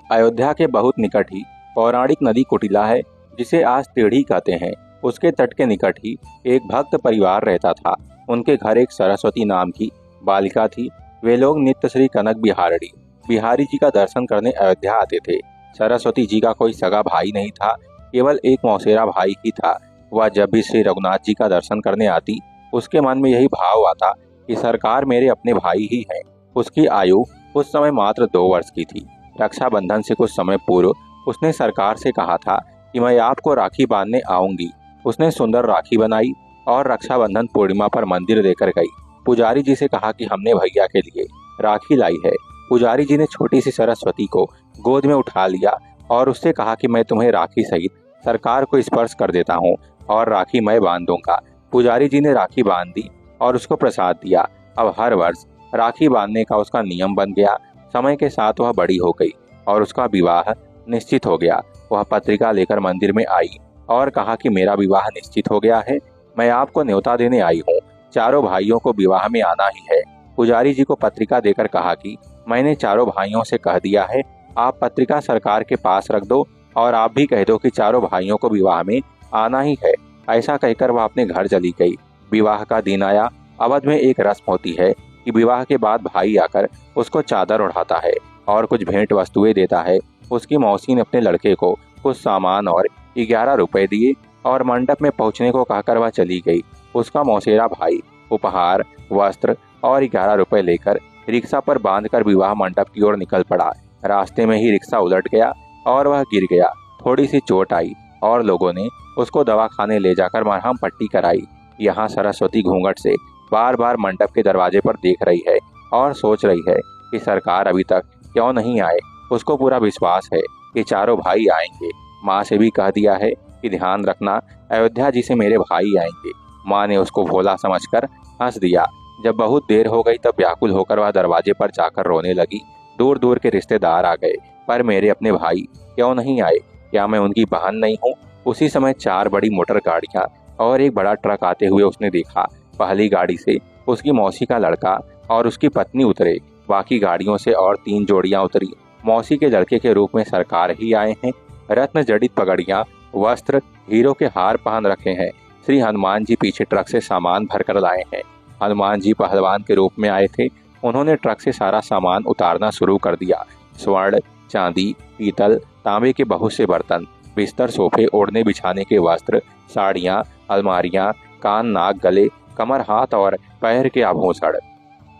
अयोध्या के बहुत निकट ही पौराणिक नदी कुटिला है, जिसे आज टेढ़ी कहते हैं। उसके तट के निकट ही एक भक्त परिवार रहता था। उनके घर एक सरस्वती नाम की बालिका थी। वे लोग नित्य श्री कनक बिहारी जी का दर्शन करने अयोध्या आते थे। सरस्वती जी का कोई सगा भाई नहीं था, केवल एक मौसेरा भाई ही था। वह जब भी श्री रघुनाथ जी का दर्शन करने आती, उसके मन में यही भाव आता कि सरकार मेरे अपने भाई ही हैं। उसकी आयु उस समय मात्र 2 वर्ष की थी। रक्षाबंधन से कुछ समय पूर्व उसने सरकार से कहा था कि मैं आपको राखी बांधने आऊंगी। उसने सुंदर राखी बनाई और रक्षाबंधन पूर्णिमा पर मंदिर लेकर गई। पुजारी जी से कहा कि हमने भैया के लिए राखी लाई है। पुजारी जी ने छोटी सी सरस्वती को गोद में उठा लिया और उससे कहा कि मैं तुम्हें राखी सहित सरकार को स्पर्श कर देता हूँ और राखी मैं बांध दूंगा। पुजारी जी ने राखी बांध दी और उसको प्रसाद दिया। अब हर वर्ष राखी बांधने का उसका नियम बन गया। समय के साथ वह बड़ी हो गई और उसका विवाह निश्चित हो गया। वह पत्रिका लेकर मंदिर में आई और कहा कि मेरा विवाह निश्चित हो गया है, मैं आपको न्योता देने आई हूँ। चारों भाइयों को विवाह में आना ही है। पुजारी जी को पत्रिका देकर कहा कि मैंने चारों भाइयों से कह दिया है, आप पत्रिका सरकार के पास रख दो और आप भी कह दो कि चारों भाइयों को विवाह में आना ही है। ऐसा कहकर वह अपने घर चली गई। विवाह का दिन आया। अवध में एक रस्म होती है कि विवाह के बाद भाई आकर उसको चादर उठाता है और कुछ भेंट वस्तुएं देता है। उसकी मौसी ने अपने लड़के को कुछ सामान और 11 रुपए दिए और मंडप में पहुंचने को कहकर वह चली गई। उसका मौसेरा भाई उपहार, वस्त्र और 11 रुपए लेकर रिक्शा पर बांधकर विवाह मंडप की ओर निकल पड़ा। रास्ते में ही रिक्शा उलट गया और वह गिर गया। थोड़ी सी चोट आई और लोगों ने उसको दवाखाने ले जाकर मरहम पट्टी कराई। यहाँ सरस्वती घूंघट से बार बार मंडप के दरवाजे पर देख रही है और सोच रही है कि सरकार अभी तक क्यों नहीं आए। उसको पूरा विश्वास है कि चारों भाई आएंगे। माँ से भी कह दिया है कि ध्यान रखना, अयोध्या जी से मेरे भाई आएंगे। माँ ने उसको भोला समझकर हंस दिया। जब बहुत देर हो गई तब व्याकुल होकर वह दरवाजे पर जाकर रोने लगी। दूर दूर के रिश्तेदार आ गए, पर मेरे अपने भाई क्यों नहीं आए? क्या मैं उनकी बहन नहीं हूँ? उसी समय 4 बड़ी मोटर गाड़ियाँ और एक बड़ा ट्रक आते हुए उसने देखा। पहली गाड़ी से उसकी मौसी का लड़का और उसकी पत्नी उतरे। बाकी गाड़ियों से और 3 जोड़ियां उतरी। मौसी के लड़के के रूप में सरकार ही आए हैं। रत्न जड़ित पगड़ियां, वस्त्र, हीरो के हार पहन रखे हैं। श्री हनुमान जी पीछे ट्रक से सामान भर कर लाए हैं। हनुमान जी पहलवान के रूप में आए थे। उन्होंने ट्रक से सारा सामान उतारना शुरू कर दिया। स्वर्ण, चांदी, पीतल, तांबे के बहुत से बर्तन, बिस्तर, सोफे, ओढ़ने बिछाने के वस्त्र, साड़ियाँ, अलमारियाँ, कान, नाक, गले, कमर, हाथ और पैर के आभूषण।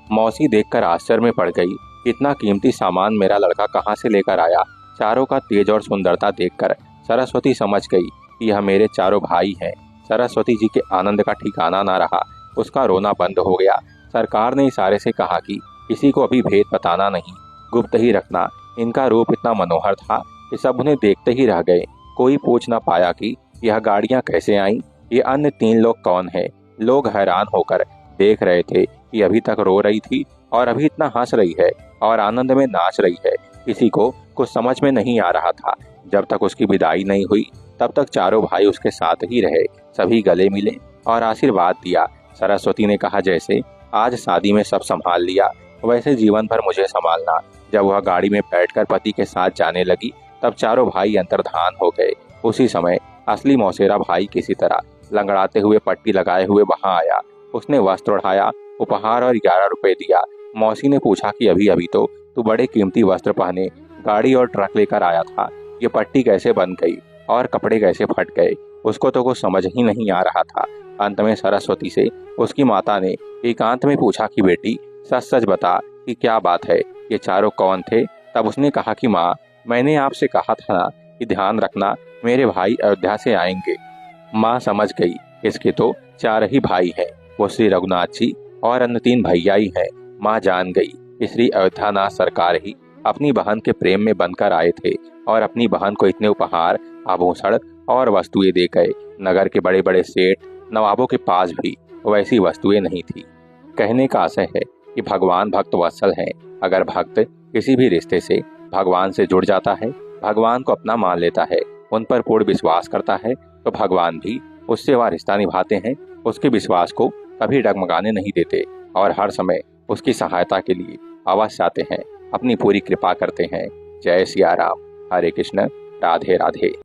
मौसी देखकर आश्चर्य में पड़ गई। इतना कीमती सामान मेरा लड़का कहाँ से लेकर आया? चारों का तेज और सुंदरता देखकर सरस्वती समझ गई कि यह मेरे चारों भाई हैं। सरस्वती जी के आनंद का ठिकाना ना रहा। उसका रोना बंद हो गया। सरकार ने इशारे से कहा कि किसी को अभी भेद बताना नहीं, गुप्त ही रखना। इनका रूप इतना मनोहर था कि सब उन्हें देखते ही रह गए। कोई पूछ ना पाया कि यह गाड़ियां कैसे आईं, ये अन्य 3 लोग कौन है। लोग हैरान होकर देख रहे थे कि अभी तक रो रही थी और अभी इतना हंस रही है और आनंद में नाच रही है। किसी को कुछ समझ में नहीं आ रहा था। जब तक उसकी विदाई नहीं हुई तब तक चारों भाई उसके साथ ही रहे। सभी गले मिले और आशीर्वाद दिया। सरस्वती ने कहा, जैसे आज शादी में सब संभाल लिया वैसे जीवन भर मुझे संभालना। जब वह गाड़ी में बैठकर पति के साथ जाने लगी तब चारों भाई अंतर्धान हो गए। उसी समय असली मौसेरा भाई किसी तरह लंगड़ाते हुए पट्टी लगाए हुए वहां आया। उसने वस्त्र उठाया, उपहार और 11 रुपए दिया। मौसी ने पूछा कि अभी अभी तो तू बड़े कीमती वस्त्र पहने गाड़ी और ट्रक लेकर आया था, ये पट्टी कैसे बन गई और कपड़े कैसे फट गए? उसको तो कुछ समझ ही नहीं आ रहा था। अंत में सरस्वती से उसकी माता ने एकांत में पूछा कि बेटी सच सच बता कि क्या बात है, ये चारों कौन थे? तब उसने कहा कि माँ, मैंने आपसे कहा था ना कि ध्यान रखना, मेरे भाई अयोध्या से आएंगे। माँ समझ गई, इसके तो 4 ही भाई हैं, वो श्री रघुनाथ जी और अन्य 3 भैया ही हैं। माँ जान गई कि श्री अयोध्यानाथ सरकार ही अपनी बहन के प्रेम में बनकर आए थे और अपनी बहन को इतने उपहार, आभूषण और वस्तुएं दे गए। नगर के बड़े बड़े सेठ, नवाबों के पास भी वैसी वस्तुएं नहीं थी। कहने का आशय है कि भगवान भक्त वत्सल हैं। अगर भक्त किसी भी रिश्ते से भगवान से जुड़ जाता है, भगवान को अपना मान लेता है, उन पर पूर्ण विश्वास करता है, तो भगवान भी उससे वह रिश्ता निभाते हैं। उसके विश्वास को कभी डगमगाने नहीं देते और हर समय उसकी सहायता के लिए अवश्य आते हैं, अपनी पूरी कृपा करते हैं। जय सिया राम। हरे कृष्ण। राधे राधे।